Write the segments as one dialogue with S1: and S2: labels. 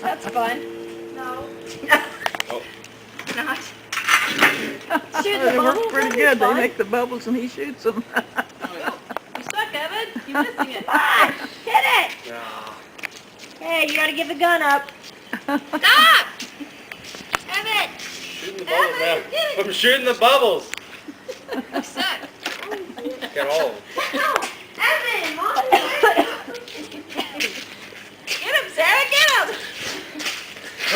S1: That's fun. No.
S2: Oh.
S1: Not.
S3: They work pretty good. They make the bubbles and he shoots them.
S1: You suck, Evan. You're missing it. Ah, hit it.
S2: Nah.
S1: Hey, you gotta give the gun up. Stop! Evan!
S2: Shooting the bubbles now. I'm shooting the bubbles.
S1: You suck.
S2: Get all of them.
S1: Evan, Mom! Get him, Sarah, get him!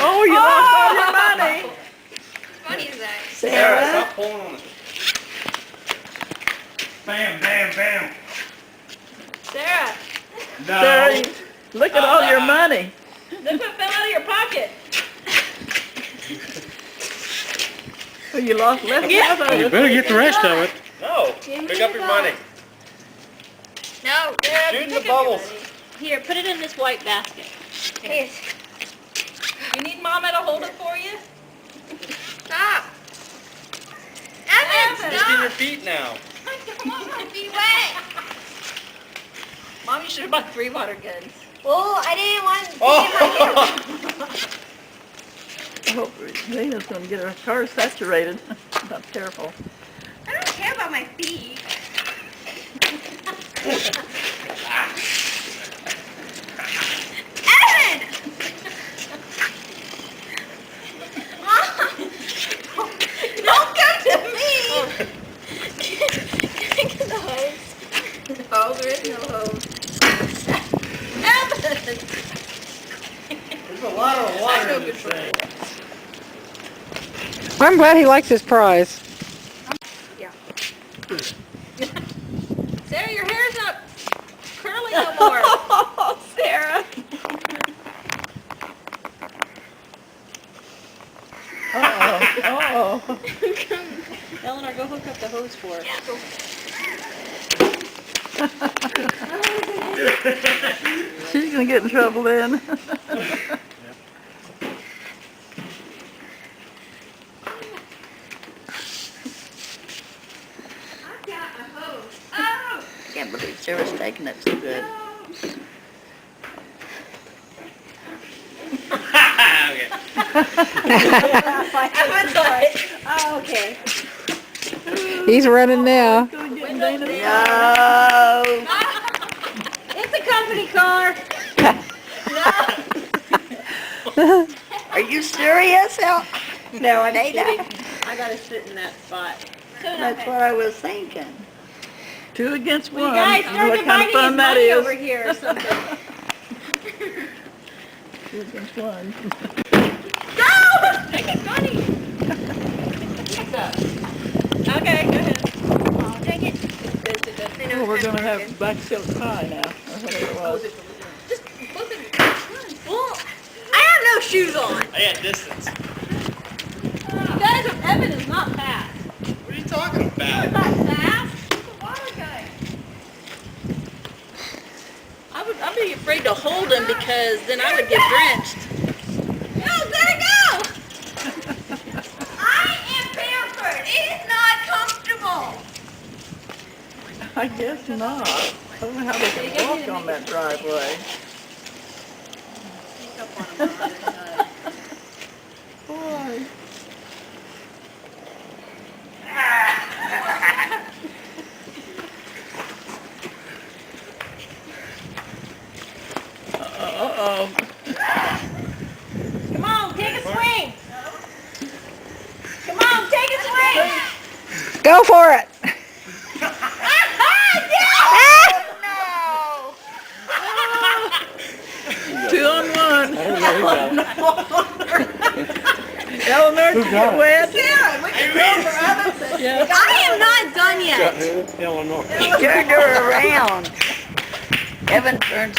S3: Oh, you lost all your money.
S1: How funny is that?
S2: Sarah, stop pulling on it.
S4: Bam, bam, bam.
S1: Sarah,
S4: No.
S3: Sarah, look at all your money.
S1: look what fell out of your pocket.
S3: Well, you lost left half of
S4: You
S3: it.
S4: better get the rest of it.
S2: No. Pick up your money.
S1: No, Sarah,
S2: Shooting
S1: pick
S2: the
S1: up your
S2: bubbles.
S1: money. Here, put it in this white basket. Here. You need Mama to hold it for you? Stop. Evan,
S2: Just in your feet now.
S1: I don't want my feet wet. Mom, you should have bought 3 water guns. Well, I didn't want
S2: Oh.
S3: I hope Dana's going to get her car saturated. Not careful.
S1: I don't care about my feet. Evan! Mom! Don't come to me! Get the hose. Oh, there is no hose. Evan!
S4: There's a lot of water in this thing.
S5: I'm glad he likes his prize.
S1: Yeah. Sarah, your hair's not curly no more. Oh, Sarah.
S3: Oh.
S1: Eleanor, go hook up the hose for it.
S3: She's going to get in trouble then.
S1: I've got a hose. Oh!
S3: I can't believe Sarah's taking it so good.
S2: Okay.
S1: Evan's like, oh, okay.
S5: He's running now.
S3: Gonna get
S1: Windows
S3: Dana.
S1: down.
S3: No.
S1: It's a company car.
S3: Are you serious?
S1: No, I'm kidding. I gotta sit in that spot.
S3: That's what I was thinking. 2 against 1.
S1: You guys
S3: You know
S1: start
S3: what kind of
S1: dividing his
S3: fun that
S1: money
S3: is?
S1: over here or something.
S3: 2 against 1.
S1: Go! Take his money. Okay, go ahead. I'll take it.
S3: Oh, we're going to have black silk pie now, or whatever it was.
S1: Just both of you. Well, I have no shoes on.
S2: I got distance.
S1: You guys, Evan is not fast.
S2: What are you talking
S1: You're
S2: about?
S1: not fast. He's a water guy. I'd be afraid to hold him because then I would get drenched. No, let it go! I am barefoot. It is not comfortable.
S3: I guess not. I don't know how they can walk on that driveway. Boy. Uh-oh.
S1: Come on, take a swing. Come on, take a swing.
S5: Go for it.
S1: No!
S3: 2 on 1. Eleanor, did you get wet?
S1: Sarah, we can go for Evan.
S3: Yeah.
S1: I am not done yet.
S4: Eleanor.
S3: Turned her around. Evan turns